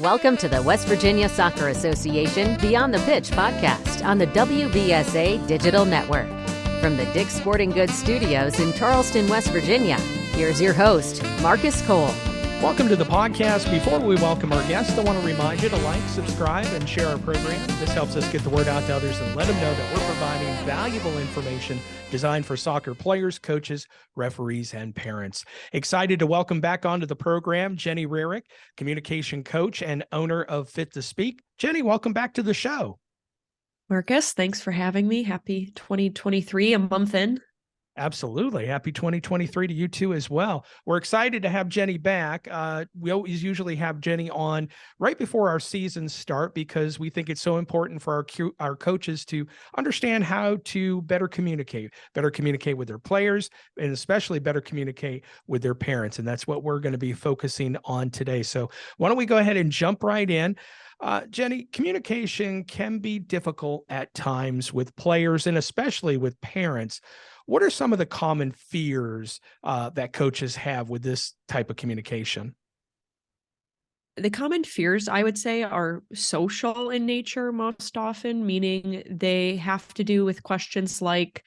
Welcome to the West Virginia Soccer Association Beyond the Pitch podcast on the WVSA Digital Network. From the Dick's Sporting Goods Studios in Charleston, West Virginia, here's your host, Marcus Cole. Welcome to the podcast. Before we welcome our guests, I want to remind you to like, subscribe, and share our program. This helps us get the word out to others and let them know that we're providing valuable information designed for soccer players, coaches, referees, and parents. Excited to welcome back onto the program Jenny Rearick, communication coach and owner of Fit to Speak. Jenny, welcome back to the show. Marcus, thanks for having me. Happy 2023, a month in. Absolutely. Happy 2023 to you too as well. We're excited to have Jenny back. We always usually have Jenny on right before our seasons start because we think it's so important for our coaches to understand how to better communicate with their players, and especially better communicate with their parents. And that's what we're going to be focusing on today. So why don't we go ahead and jump right in? Jenny, communication can be difficult at times with players and especially with parents. What are some of the common fears that coaches have with this type of communication? The common fears, I would say, are social in nature most often, meaning they have to do with questions like,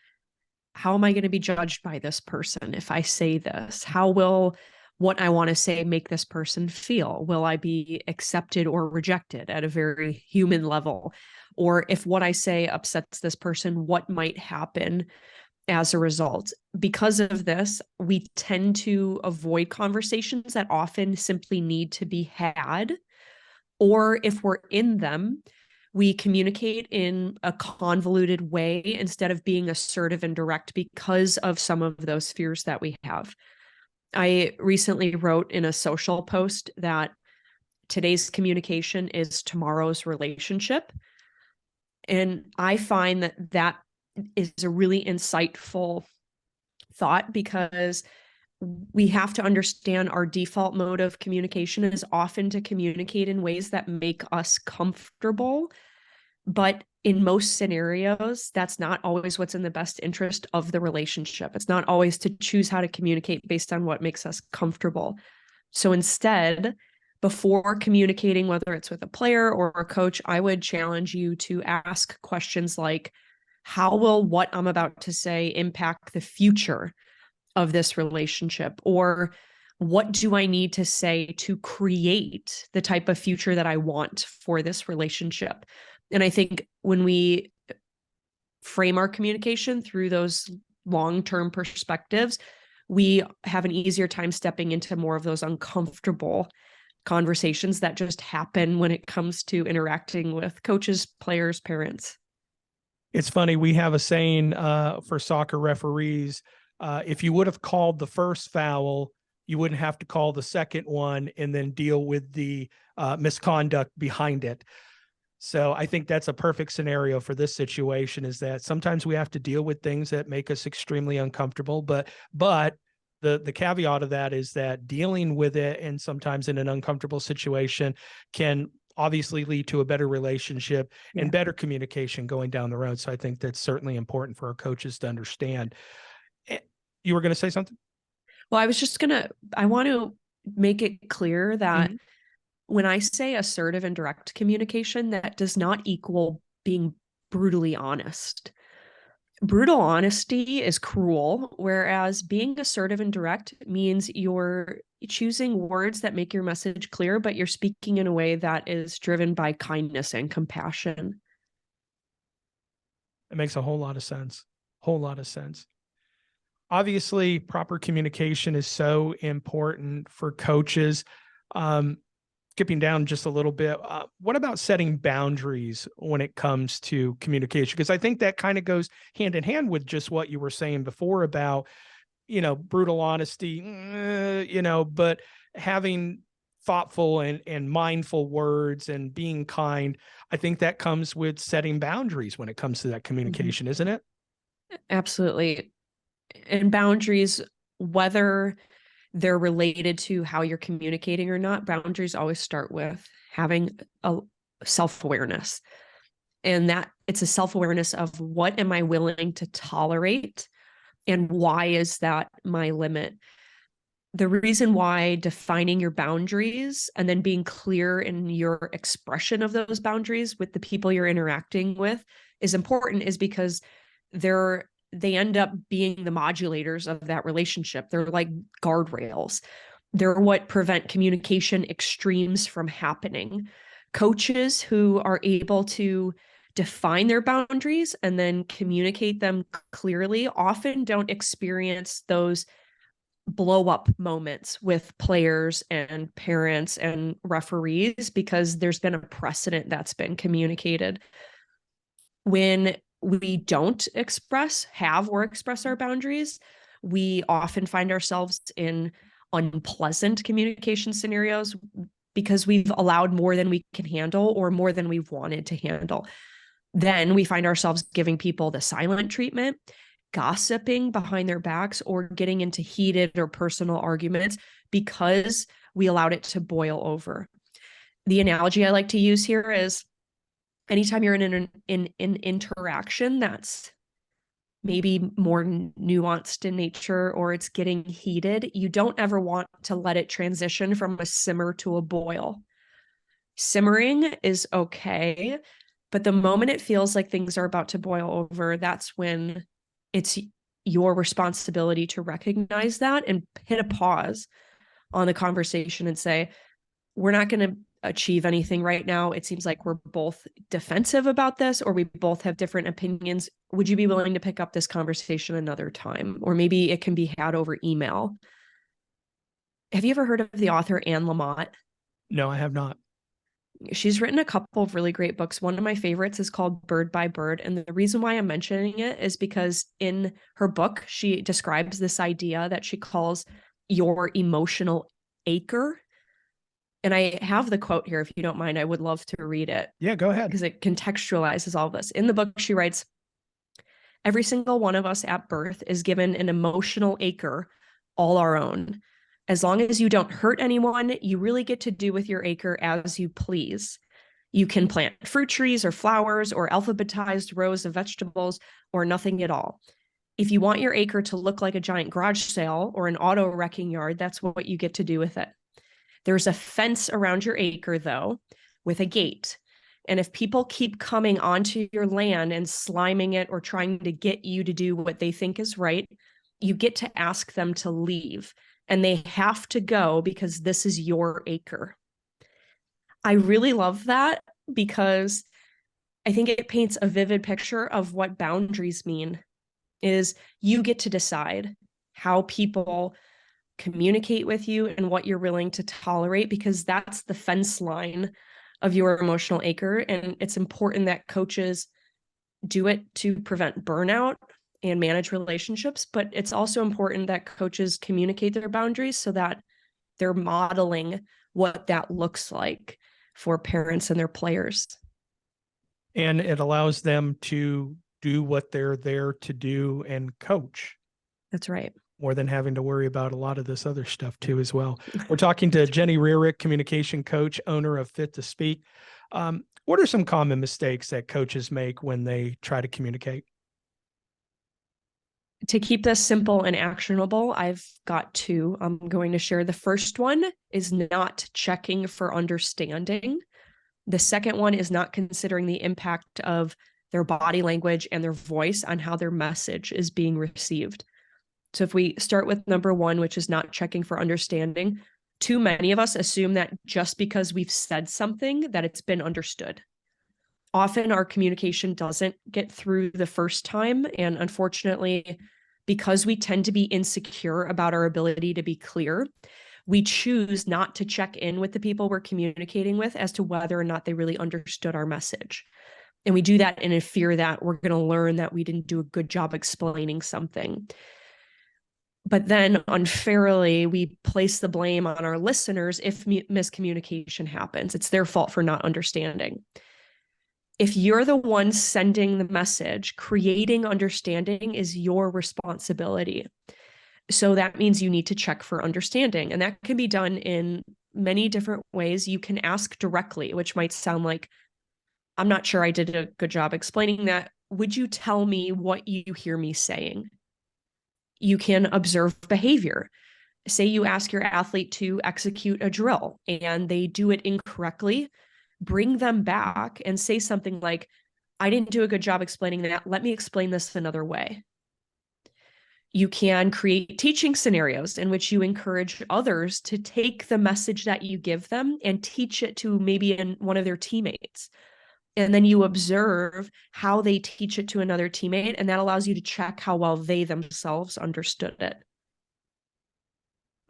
how am I going to be judged by this person if I say this? How will what I want to say make this person feel? Will I be accepted or rejected at a very human level? Or if what I say upsets this person, what might happen as a result? Because of this, we tend to avoid conversations that often simply need to be had. Or if we're in them, we communicate in a convoluted way instead of being assertive and direct because of some of those fears that we have. I recently wrote in a social post that today's communication is tomorrow's relationship. And I find that is a really insightful thought because we have to understand our default mode of communication is often to communicate in ways that make us comfortable. But in most scenarios, that's not always what's in the best interest of the relationship. It's not always to choose how to communicate based on what makes us comfortable. So instead, before communicating, whether it's with a player or a coach, I would challenge you to ask questions like, how will what I'm about to say impact the future of this relationship? Or what do I need to say to create the type of future that I want for this relationship? And I think when we frame our communication through those long-term perspectives, we have an easier time stepping into more of those uncomfortable conversations that just happen when it comes to interacting with coaches, players, parents. It's funny. We have a saying for soccer referees, if you would have called the first foul, you wouldn't have to call the second one and then deal with the misconduct behind it. So I think that's a perfect scenario for this situation, is that sometimes we have to deal with things that make us extremely uncomfortable, but the caveat of that is that dealing with it and sometimes in an uncomfortable situation can obviously lead to a better relationship and better communication going down the road. So I think that's certainly important for our coaches to understand. You were going to say something? Well, I want to make it clear that when I say assertive and direct communication, that does not equal being brutally honest. Brutal honesty is cruel, whereas being assertive and direct means you're choosing words that make your message clear, but you're speaking in a way that is driven by kindness and compassion. It makes a whole lot of sense. Obviously, proper communication is so important for coaches. Skipping down just a little bit, what about setting boundaries when it comes to communication? Because I think that kind of goes hand in hand with just what you were saying before about, brutal honesty, but having thoughtful and mindful words and being kind. I think that comes with setting boundaries when it comes to that communication, isn't it? Absolutely. And boundaries, whether they're related to how you're communicating or not, boundaries always start with having a self-awareness. And that it's a self-awareness of what am I willing to tolerate and why is that my limit? The reason why defining your boundaries and then being clear in your expression of those boundaries with the people you're interacting with is important is because they end up being the modulators of that relationship. They're like guardrails. They're what prevent communication extremes from happening. Coaches who are able to define their boundaries and then communicate them clearly often don't experience those blow up moments with players and parents and referees because there's been a precedent that's been communicated. When we don't express our boundaries, we often find ourselves in unpleasant communication scenarios because we've allowed more than we can handle or more than we've wanted to handle. Then we find ourselves giving people the silent treatment, gossiping behind their backs, or getting into heated or personal arguments because we allowed it to boil over. The analogy I like to use here is anytime you're in an interaction that's maybe more nuanced in nature or it's getting heated, you don't ever want to let it transition from a simmer to a boil. Simmering is okay, but the moment it feels like things are about to boil over, that's when it's your responsibility to recognize that and hit a pause on the conversation and say, we're not going to achieve anything right now. It seems like we're both defensive about this, or we both have different opinions. Would you be willing to pick up this conversation another time? Or maybe it can be had over email. Have you ever heard of the author Anne Lamott? No, I have not. She's written a couple of really great books. One of my favorites is called Bird by Bird. And the reason why I'm mentioning it is because in her book, she describes this idea that she calls your emotional acre. And I have the quote here. If you don't mind, I would love to read it. Yeah, go ahead. Because it contextualizes all of this. In the book, she writes, every single one of us at birth is given an emotional acre, all our own. As long as you don't hurt anyone, you really get to do with your acre as you please. You can plant fruit trees or flowers or alphabetized rows of vegetables or nothing at all. If you want your acre to look like a giant garage sale or an auto wrecking yard, that's what you get to do with it. There's a fence around your acre, though, with a gate. And if people keep coming onto your land and sliming it or trying to get you to do what they think is right, you get to ask them to leave. And they have to go because this is your acre. I really love that because I think it paints a vivid picture of what boundaries mean. Is you get to decide how people communicate with you and what you're willing to tolerate, because that's the fence line of your emotional acre. And it's important that coaches do it to prevent burnout and manage relationships, but it's also important that coaches communicate their boundaries so that they're modeling what that looks like for parents and their players. And it allows them to do what they're there to do and coach. That's right. More than having to worry about a lot of this other stuff too as well. We're talking to Jenny Rearick, communication coach, owner of Fit to Speak. What are some common mistakes that coaches make when they try to communicate? To keep this simple and actionable, I've got two I'm going to share. The first one is not checking for understanding. The second one is not considering the impact of their body language and their voice on how their message is being received. So if we start with number one, which is not checking for understanding, too many of us assume that just because we've said something that it's been understood. Often our communication doesn't get through the first time. And unfortunately, because we tend to be insecure about our ability to be clear, we choose not to check in with the people we're communicating with as to whether or not they really understood our message. And we do that in a fear that we're going to learn that we didn't do a good job explaining something. But then unfairly, we place the blame on our listeners if miscommunication happens. It's their fault for not understanding. If you're the one sending the message, creating understanding is your responsibility. So that means you need to check for understanding. And that can be done in many different ways. You can ask directly, which might sound like, I'm not sure I did a good job explaining that. Would you tell me what you hear me saying? You can observe behavior. say you ask your athlete to execute a drill and they do it incorrectly, bring them back and say something like, I didn't do a good job explaining that. Let me explain this another way. You can create teaching scenarios in which you encourage others to take the message that you give them and teach it to maybe one of their teammates. And then you observe how they teach it to another teammate, and that allows you to check how well they themselves understood it.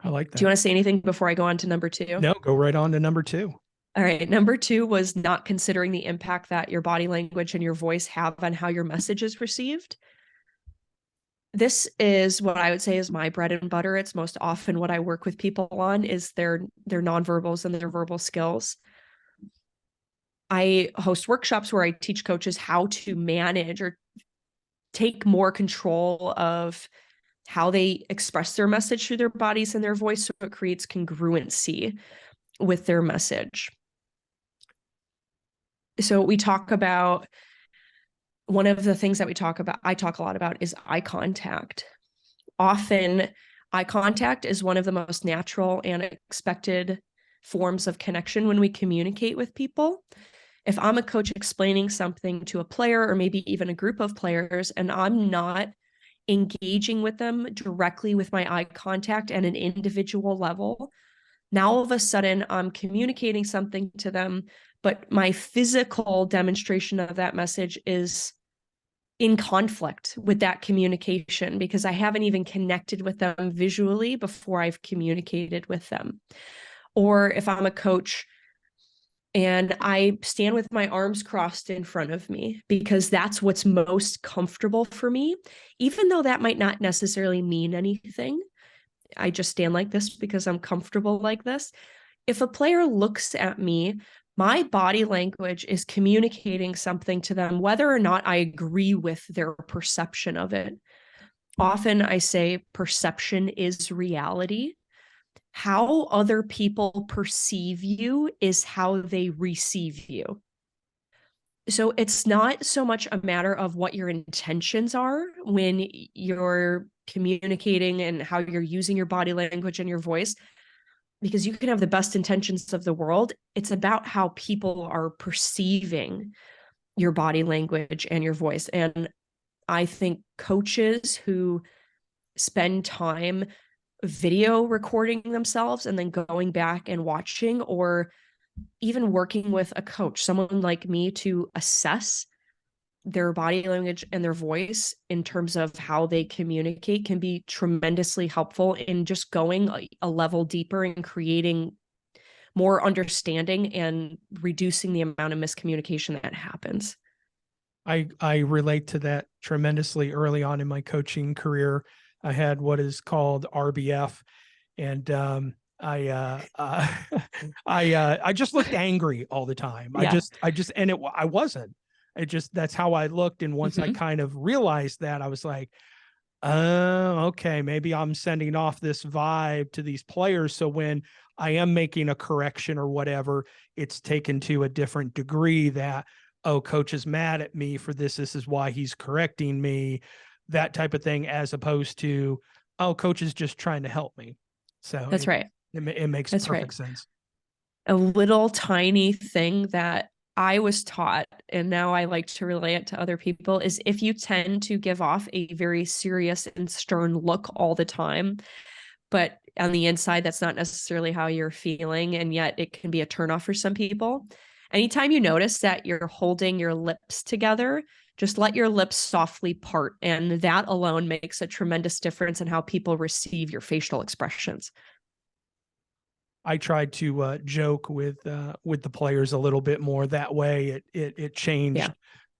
I like that. Do you want to say anything before I go on to number 2? No, go right on to number 2. All right. Number 2 was not considering the impact that your body language and your voice have on how your message is received. This is what I would say is my bread and butter. It's most often what I work with people on is their nonverbals and their verbal skills. I host workshops where I teach coaches how to manage or take more control of how they express their message through their bodies and their voice, so it creates congruency with their message. So we talk about, one of the things that I talk a lot about is eye contact. Often eye contact is one of the most natural and expected forms of connection when we communicate with people. If I'm a coach explaining something to a player or maybe even a group of players, and I'm not engaging with them directly with my eye contact at an individual level, now all of a sudden I'm communicating something to them, but my physical demonstration of that message is in conflict with that communication because I haven't even connected with them visually before I've communicated with them. Or if I'm a coach and I stand with my arms crossed in front of me because that's what's most comfortable for me, even though that might not necessarily mean anything. I just stand like this because I'm comfortable like this. If a player looks at me, my body language is communicating something to them, whether or not I agree with their perception of it. Often I say perception is reality. How other people perceive you is how they receive you. So it's not so much a matter of what your intentions are when you're communicating and how you're using your body language and your voice, because you can have the best intentions of the world. It's about how people are perceiving your body language and your voice. And I think coaches who spend time video recording themselves and then going back and watching, or even working with a coach, someone like me, to assess their body language and their voice in terms of how they communicate, can be tremendously helpful in just going a level deeper and creating more understanding and reducing the amount of miscommunication that happens. I relate to that tremendously. Early on in my coaching career, I had what is called RBF, and I just looked angry all the time. Yeah. I wasn't. It just, that's how I looked. And once I kind of realized that, I was like, okay, maybe I'm sending off this vibe to these players. So when I am making a correction or whatever, it's taken to a different degree that, oh, coach is mad at me for this. This is why he's correcting me, that type of thing, as opposed to, oh, coach is just trying to help me. So that's right. It makes perfect sense. A little tiny thing that I was taught, and now I like to relay it to other people, is if you tend to give off a very serious and stern look all the time, but on the inside, that's not necessarily how you're feeling, and yet it can be a turnoff for some people. Anytime you notice that you're holding your lips together, just let your lips softly part, and that alone makes a tremendous difference in how people receive your facial expressions. I tried to joke with the players a little bit more. That way it changed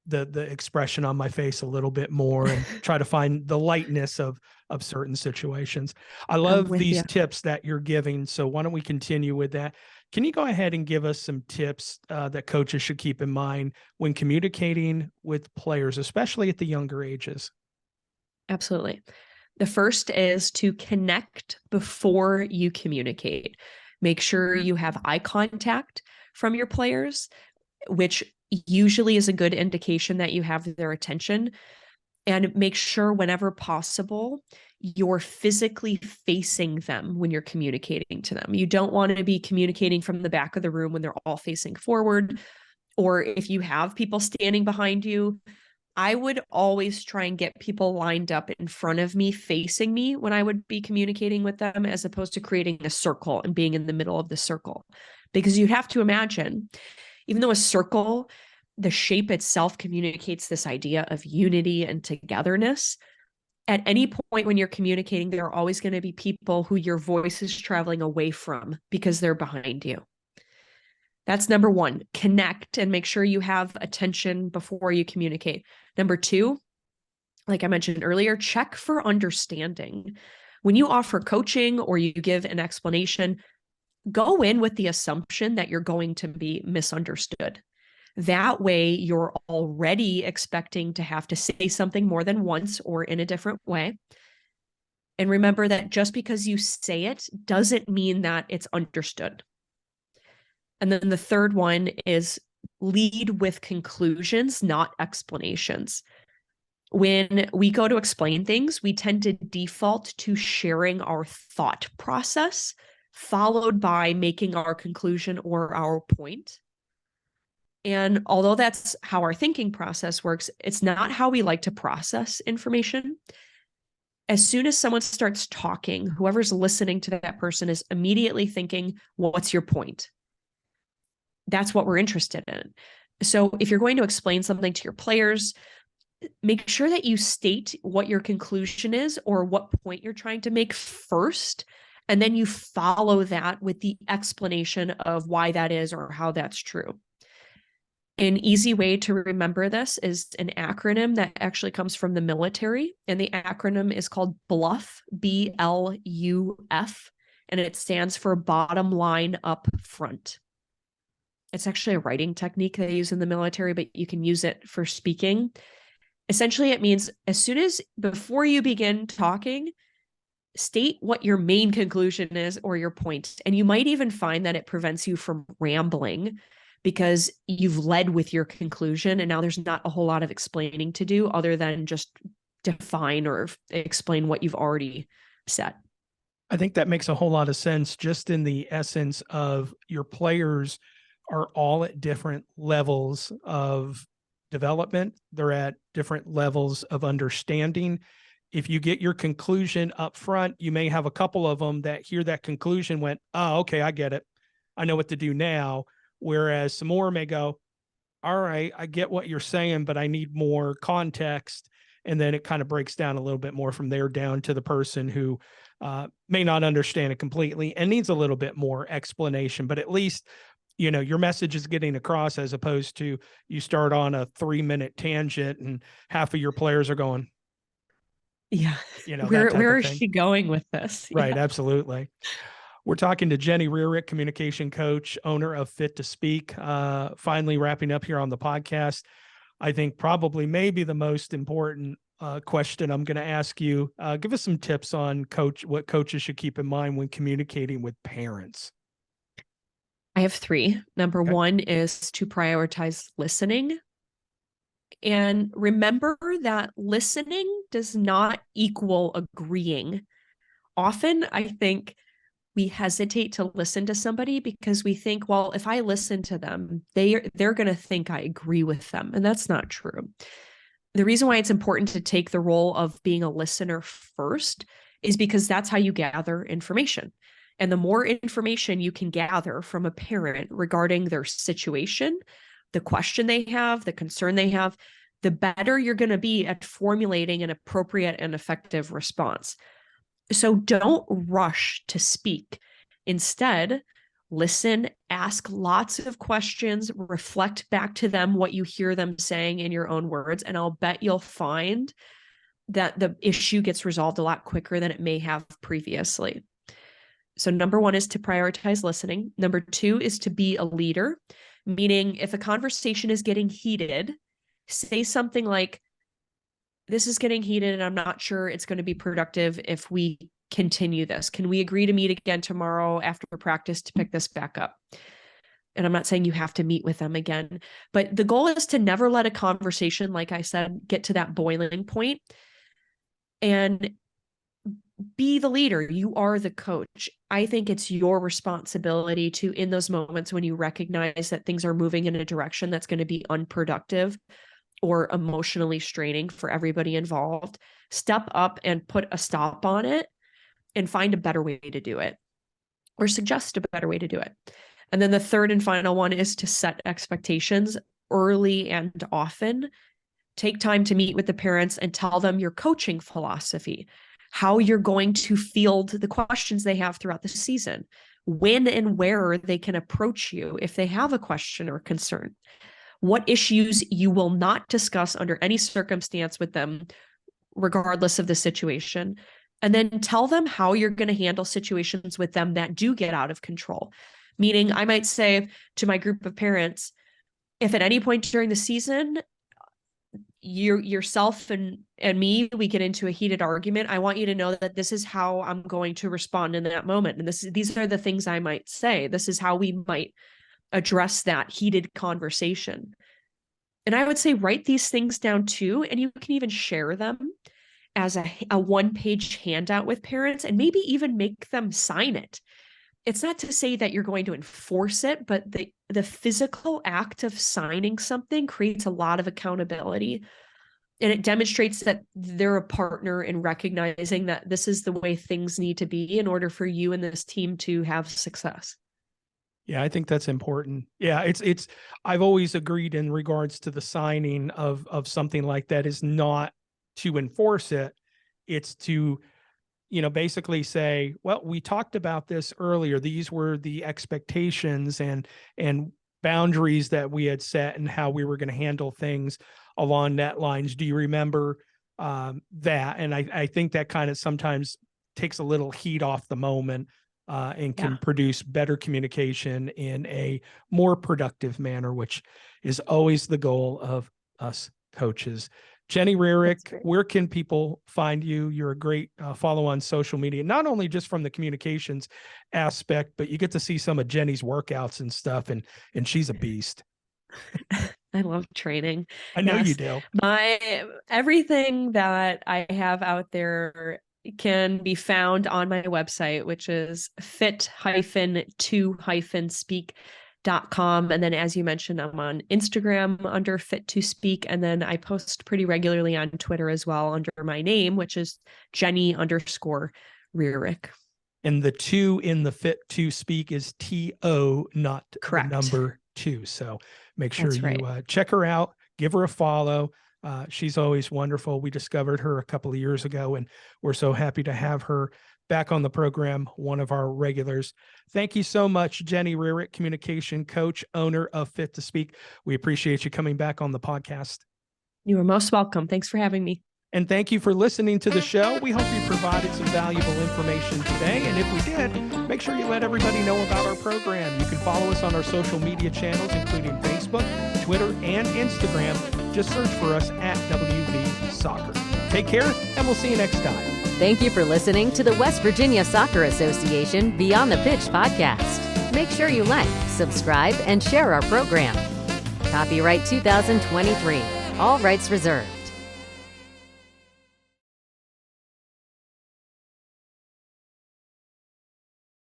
the expression on my face a little bit more, and try to find the lightness of certain situations. I love these tips that you're giving. So why don't we continue with that? Can you go ahead and give us some tips that coaches should keep in mind when communicating with players, especially at the younger ages? Absolutely. The first is to connect before you communicate. Make sure you have eye contact from your players, which usually is a good indication that you have their attention. And make sure whenever possible, you're physically facing them when you're communicating to them. You don't want to be communicating from the back of the room when they're all facing forward. Or if you have people standing behind you, I would always try and get people lined up in front of me, facing me when I would be communicating with them, as opposed to creating a circle and being in the middle of the circle. Because you have to imagine, even though a circle, the shape itself communicates this idea of unity and togetherness, at any point when you're communicating, there are always going to be people who your voice is traveling away from because they're behind you. That's number one. Connect and make sure you have attention before you communicate. Number two, like I mentioned earlier, check for understanding. When you offer coaching or you give an explanation, go in with the assumption that you're going to be misunderstood. That way, you're already expecting to have to say something more than once or in a different way. And remember that just because you say it doesn't mean that it's understood. And then the third one is lead with conclusions, not explanations. When we go to explain things, we tend to default to sharing our thought process, followed by making our conclusion or our point. And although that's how our thinking process works, it's not how we like to process information. As soon as someone starts talking, whoever's listening to that person is immediately thinking, well, what's your point? That's what we're interested in. So if you're going to explain something to your players, make sure that you state what your conclusion is or what point you're trying to make first, and then you follow that with the explanation of why that is or how that's true. An easy way to remember this is an acronym that actually comes from the military, and the acronym is called BLUF, BLUF, and it stands for bottom line up front. It's actually a writing technique they use in the military, but you can use it for speaking. Essentially, it means before you begin talking, state what your main conclusion is or your point. And you might even find that it prevents you from rambling because you've led with your conclusion and now there's not a whole lot of explaining to do other than just define or explain what you've already said. I think that makes a whole lot of sense, just in the essence of your players are all at different levels of development. They're at different levels of understanding. If you get your conclusion up front, you may have a couple of them that hear that conclusion went, oh, okay, I get it. I know what to do now. Whereas some more may go, all right, I get what you're saying, but I need more context. And then it kind of breaks down a little bit more from there down to the person who may not understand it completely and needs a little bit more explanation, but at least your message is getting across, as opposed to you start on a 3-minute tangent and half of your players are going, yeah, where is she going with this? Right. Yeah. Absolutely. We're talking to Jenny Rearick, communication coach, owner of Fit to Speak. Finally wrapping up here on the podcast. I think probably maybe the most important question I'm going to ask you. Give us some tips on what coaches should keep in mind when communicating with parents. I have 3. Number Okay. 1 is to prioritize listening. And remember that listening does not equal agreeing. Often, I think we hesitate to listen to somebody because we think, well, if I listen to them, they're going to think I agree with them. And that's not true. The reason why it's important to take the role of being a listener first is because that's how you gather information. And the more information you can gather from a parent regarding their situation, the question they have, the concern they have, the better you're going to be at formulating an appropriate and effective response. So don't rush to speak. Instead, listen, ask lots of questions, reflect back to them what you hear them saying in your own words, and I'll bet you'll find that the issue gets resolved a lot quicker than it may have previously. So number 1 is to prioritize listening. Number 2 is to be a leader, meaning if a conversation is getting heated, say something like, this is getting heated and I'm not sure it's going to be productive if we continue this. Can we agree to meet again tomorrow after practice to pick this back up? And I'm not saying you have to meet with them again, but the goal is to never let a conversation, like I said, get to that boiling point, and be the leader. You are the coach. I think it's your responsibility to, in those moments when you recognize that things are moving in a direction that's going to be unproductive or emotionally straining for everybody involved, step up and put a stop on it and find a better way to do it, or suggest a better way to do it. And then the third and final one is to set expectations early and often. Take time to meet with the parents and tell them your coaching philosophy, how you're going to field the questions they have throughout the season, when and where they can approach you if they have a question or concern, what issues you will not discuss under any circumstance with them, regardless of the situation. And then tell them how you're going to handle situations with them that do get out of control. Meaning, I might say to my group of parents, if at any point during the season, yourself and me, we get into a heated argument, I want you to know that this is how I'm going to respond in that moment. And these are the things I might say. This is how we might address that heated conversation. And I would say, write these things down too. And you can even share them as a one-page handout with parents, and maybe even make them sign it. It's not to say that you're going to enforce it, but the physical act of signing something creates a lot of accountability. And it demonstrates that they're a partner in recognizing that this is the way things need to be in order for you and this team to have success. Yeah, I think that's important. Yeah, it's I've always agreed in regards to the signing of something like that is not to enforce it. It's to, basically say, well, we talked about this earlier. These were the expectations and boundaries that we had set and how we were going to handle things along that lines. Do you remember that? And I think that kind of sometimes takes a little heat off the moment and can produce better communication in a more productive manner, which is always the goal of us coaches. Jenny Rearick, where can people find you? You're a great follow on social media, not only just from the communications aspect, but you get to see some of Jenny's workouts and stuff, and she's a beast. I love training. I know you do. Everything that I have out there can be found on my website, which is fit-to-speak.com. And then, as you mentioned, I'm on Instagram under Fit to Speak. And then I post pretty regularly on Twitter as well under my name, which is Jenny_Rearick. And the 2 in the Fit to Speak is TO, not correct. The number 2. So make sure you check her out, give her a follow. She's always wonderful. We discovered her a couple of years ago, and we're so happy to have her back on the program, one of our regulars. Thank you so much, Jenny Rearick, communication coach, owner of Fit to Speak. We appreciate you coming back on the podcast. You are most welcome. Thanks for having me. And thank you for listening to the show. We hope you provided some valuable information today. And if we did, make sure you let everybody know about our program. You can follow us on our social media channels, including Facebook, Twitter, and Instagram. Just search for us at WV Soccer. Take care, and we'll see you next time. Thank you for listening to the West Virginia Soccer Association Beyond the Pitch podcast. Make sure you like, subscribe, and share our program. Copyright 2023. All rights reserved.